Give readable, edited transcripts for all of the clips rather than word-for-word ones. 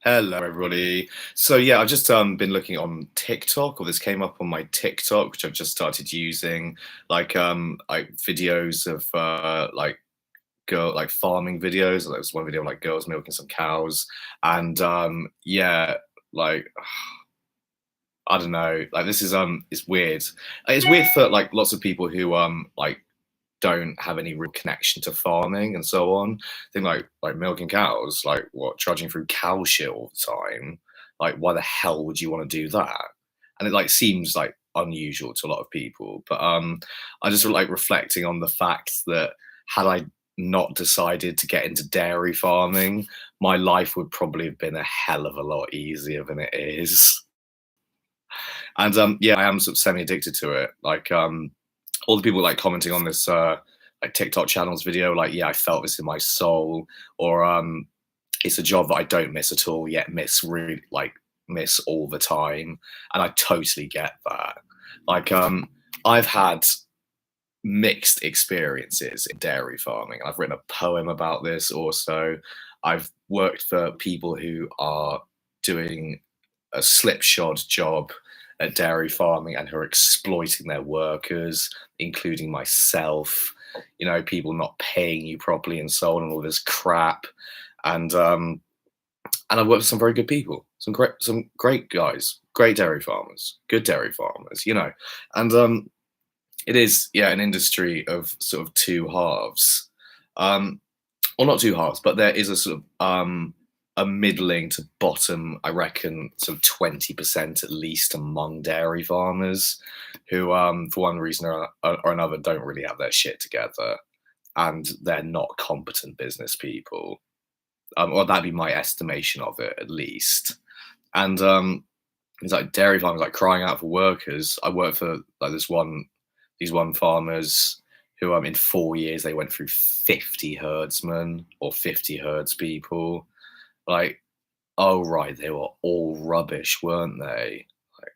Hello, everybody. So yeah, I've just been looking on TikTok, or this came up on my TikTok, which I've just started using, like videos of like farming videos. There was one video of, like girls milking some cows, and yeah, like I don't know, like this is it's weird. It's weird for like lots of people who like don't have any real connection to farming and so on. Think like milking cows, like what, trudging through cow shit all the time. Like, why the hell would you want to do that? And it like seems like unusual to a lot of people. But I just like reflecting on the fact that had I not decided to get into dairy farming, my life would probably have been a hell of a lot easier than it is. And yeah, I am sort of semi-addicted to it. Like all the people like commenting on this like TikTok channels video, like, yeah, I felt this in my soul, or it's a job that I don't miss at all, yet miss all the time. And I totally get that. Like I've had mixed experiences in dairy farming. I've written a poem about this also. I've worked for people who are doing a slipshod job at dairy farming and who are exploiting their workers, including myself. You know, people not paying you properly and so on, and all this crap. And I've worked with some very good people, some great guys, great dairy farmers, good dairy farmers. You know, and it is, yeah, an industry of sort of two halves. Or not two halves, but there is a sort of a middling to bottom, I reckon, sort of 20% at least among dairy farmers who, for one reason or another, don't really have their shit together, and they're not competent business people. Or that'd be my estimation of it, at least. And it's like dairy farmers like crying out for workers. I work for like these one farmers who in 4 years they went through 50 herdsmen or 50 herds people. Like, oh right, they were all rubbish, weren't they? Like,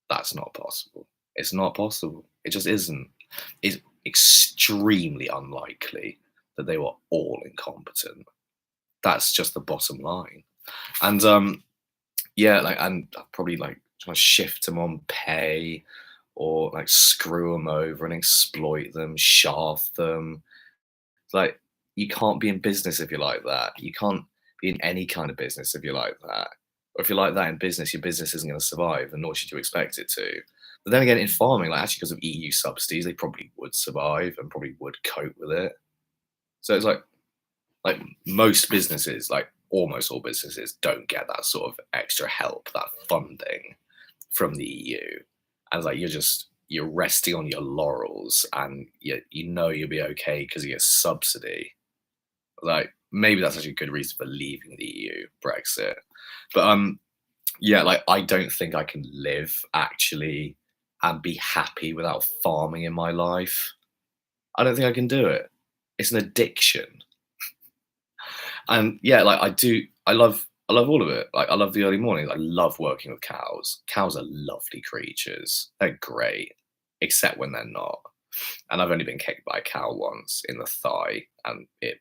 that's not possible. It's not possible. It just isn't. It's extremely unlikely that they were all incompetent. That's just the bottom line. And yeah, like, and I'll probably like trying to shift them on pay, or like screw them over and exploit them, shaft them. Like, you can't be in business if you're like that. You can't be in any kind of business if you're like that. Or if you're like that in business, your business isn't going to survive, and nor should you expect it to. But then again, in farming, like actually because of EU subsidies, they probably would survive and probably would cope with it. So it's like most businesses, like almost all businesses, don't get that sort of extra help, that funding from the EU. And it's like you're resting on your laurels, and you know you'll be okay because you get subsidy. Like, maybe that's actually a good reason for leaving the EU, Brexit. But yeah, like I don't think I can live actually and be happy without farming in my life. I don't think I can do it. It's an addiction. And yeah, like I love all of it. Like, I love the early mornings. I love working with cows. Cows are lovely creatures. They're great, except when they're not. And I've only been kicked by a cow once in the thigh, and it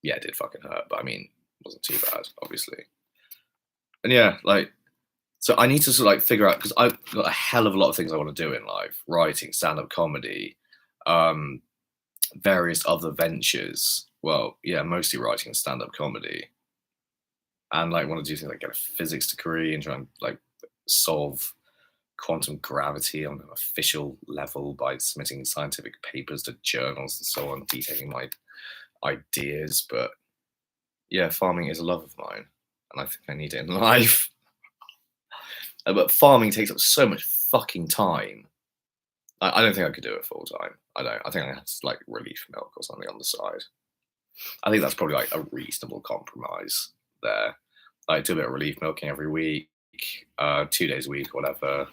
did fucking hurt. But I mean, it wasn't too bad, obviously. And yeah, like, so I need to sort of like figure out, because I've got a hell of a lot of things I want to do in life: writing, stand-up comedy, um, various other ventures. Well, yeah, mostly writing and stand-up comedy. And like want to do things like get a physics degree and try and like solve quantum gravity on an official level by submitting scientific papers to journals and so on, detailing my ideas. But yeah, farming is a love of mine, and I think I need it in life. But farming takes up so much fucking time. I don't think I could do it full time. I don't. I think I had to like relief milk or something on the side. I think that's probably like a reasonable compromise there. Like, do a bit of relief milking every week, 2 days a week, whatever.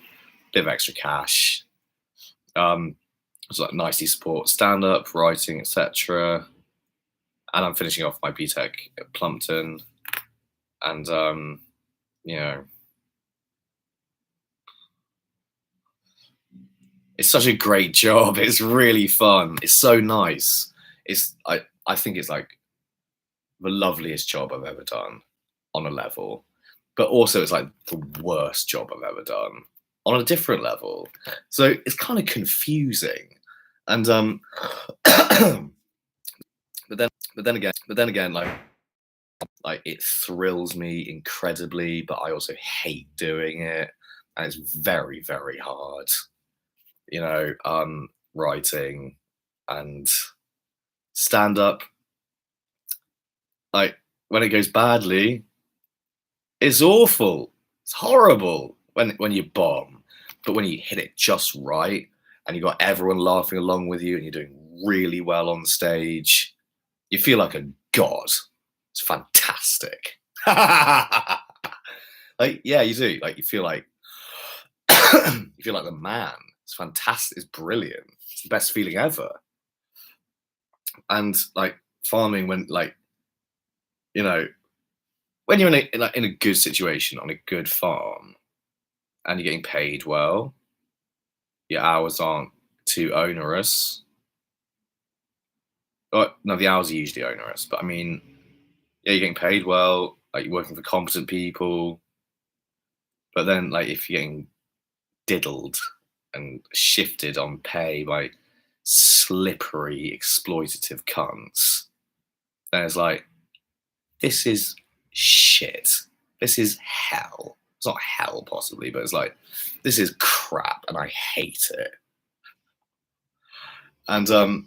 Bit of extra cash. So like nicely support stand up, writing, etc. And I'm finishing off my BTech at Plumpton, and you know, it's such a great job. It's really fun. It's so nice. I think it's like the loveliest job I've ever done. on a level, but also it's like the worst job I've ever done on a different level. So it's kind of confusing. And but then again, like it thrills me incredibly, but I also hate doing it, and it's very, very hard. Writing and stand up. Like when it goes badly, it's awful. It's horrible when you bomb, but when you hit it just right and you got everyone laughing along with you and you're doing really well on stage, you feel like a god. It's fantastic. Like, yeah, you do. Like, you feel like you feel like the man. It's fantastic. It's brilliant. It's the best feeling ever. And like farming, when like you know when you're in a good situation on a good farm and you're getting paid well, your hours aren't too onerous. No, the hours are usually onerous, but I mean, yeah, you're getting paid well. Like you're working for competent people, but then like if you're getting diddled and shifted on pay by slippery, exploitative cunts, then it's like, this is shit. This is hell. It's not hell, possibly, but it's like, this is crap, and I hate it. And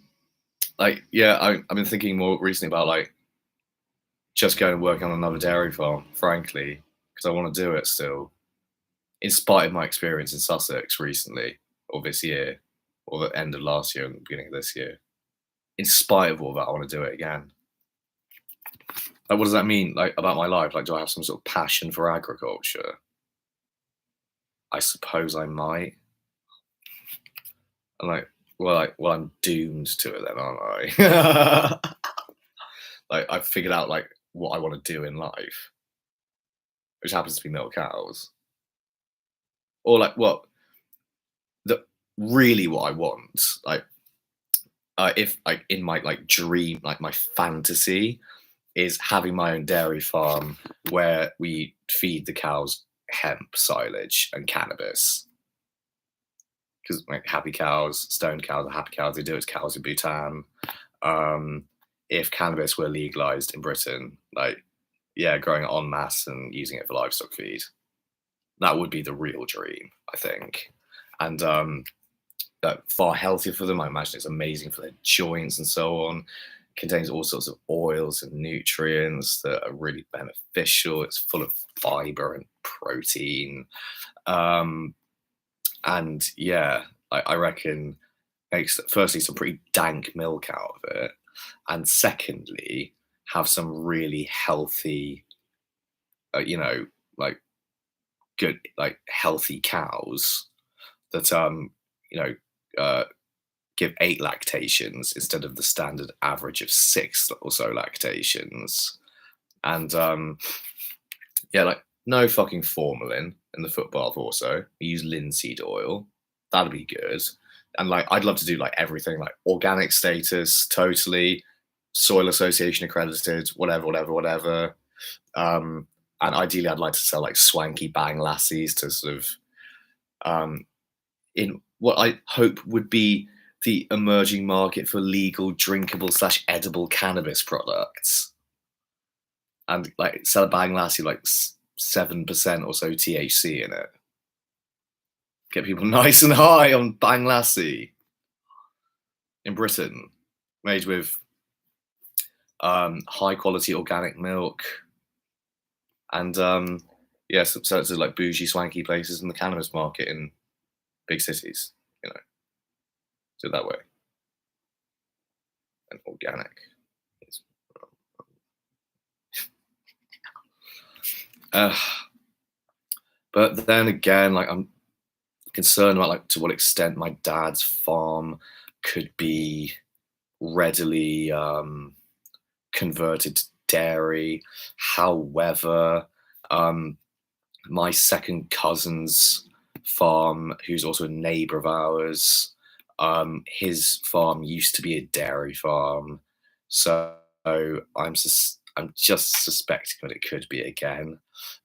like, yeah, I've been thinking more recently about like just going and working on another dairy farm, frankly, because I want to do it still, in spite of my experience in Sussex recently, or this year, or the end of last year and the beginning of this year. In spite of all that, I want to do it again. Like, what does that mean? Like about my life? Like, do I have some sort of passion for agriculture? I suppose I might. I'm like, well, I'm doomed to it then, aren't I? Like, I've figured out like what I want to do in life, which happens to be milk cows, or like what the really what I want. Like, if like in my like dream, like my fantasy, is having my own dairy farm where we feed the cows hemp, silage, and cannabis. Because like happy cows, stoned cows are happy cows. They do it as cows in Bhutan. If cannabis were legalized in Britain, like yeah, growing it en masse and using it for livestock feed, that would be the real dream, I think. And far healthier for them. I imagine it's amazing for their joints and so on. Contains all sorts of oils and nutrients that are really beneficial. It's full of fiber and protein. And yeah, I reckon makes firstly some pretty dank milk out of it. And secondly, have some really healthy, like good, like healthy cows that, give 8 lactations instead of the standard average of 6 or so lactations. And yeah, like no fucking formalin in the foot bath also. We use linseed oil. That'd be good. And like I'd love to do like everything, like organic status, totally, soil association accredited, whatever. And ideally I'd like to sell like swanky bang lassies to sort of in what I hope would be the emerging market for legal, drinkable / edible cannabis products, and like sell a bang lassie like 7% or so THC in it. Get people nice and high on bang lassie in Britain, made with high quality organic milk, and yeah, so it's like bougie, swanky places in the cannabis market in big cities, do it that way. And organic. But then again, like I'm concerned about like to what extent my dad's farm could be readily converted to dairy. However, my second cousin's farm, who's also a neighbor of ours, his farm used to be a dairy farm. So I'm I'm just suspecting that it could be again,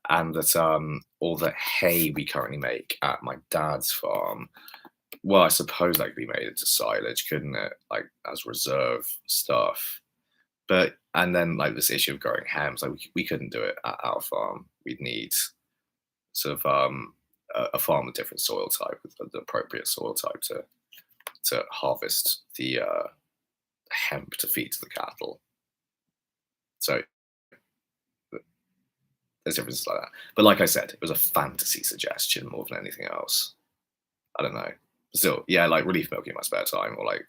and that all the hay we currently make at my dad's farm, well, I suppose that could be made into silage, couldn't it? Like as reserve stuff. But and then like this issue of growing hams, like we couldn't do it at our farm. We'd need sort of a farm with different soil type, with the appropriate soil type to harvest the hemp to feed to the cattle. So there's differences like that. But like I said, it was a fantasy suggestion more than anything else. I don't know. Still, yeah, like relief milking in my spare time, or like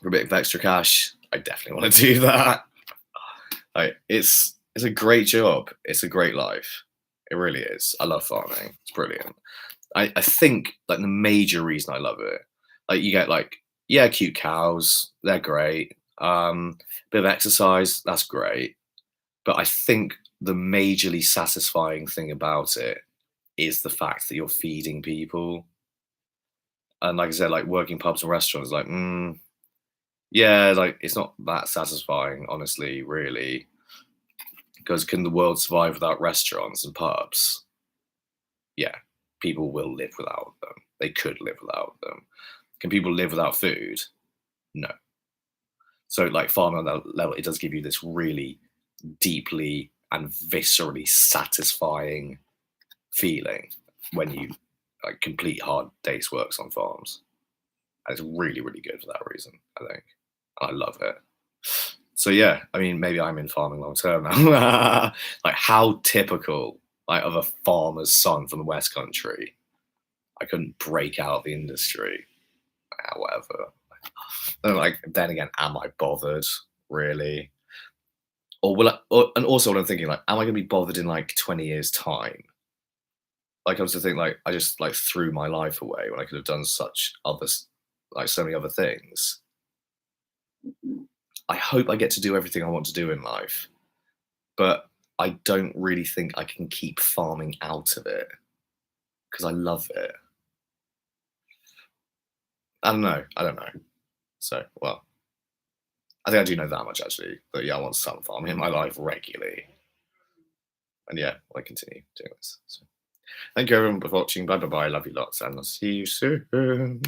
for a bit of extra cash, I definitely want to do that. Like it's a great job. It's a great life. It really is. I love farming. It's brilliant. I think like the major reason I love it, like you get like, yeah, cute cows, they're great. Bit of exercise, that's great. But I think the majorly satisfying thing about it is the fact that you're feeding people. And like I said, like working pubs and restaurants, like, yeah, like it's not that satisfying, honestly, really. Because can the world survive without restaurants and pubs? Yeah, people will live without them. They could live without them. Can people live without food? No. So, like farming on that level, it does give you this really deeply and viscerally satisfying feeling when you like complete hard days' works on farms. And it's really, really good for that reason, I think. I love it. So yeah, I mean, maybe I'm in farming long term now. Like how typical, like of a farmer's son from the West Country. I couldn't break out of the industry. Whatever. And like then again, am I bothered? Really? Or will I? And also, what I'm thinking, like, am I going to be bothered in like 20 years' time? Like, I was to think, like, I just like threw my life away when I could have done such others, like so many other things. I hope I get to do everything I want to do in life, but I don't really think I can keep farming out of it because I love it. I don't know. I don't know. So, well, I think I do know that much actually. But yeah, I want some farming in my life regularly. And yeah, I continue doing this. So thank you everyone for watching. Bye bye bye. Love you lots, and I'll see you soon.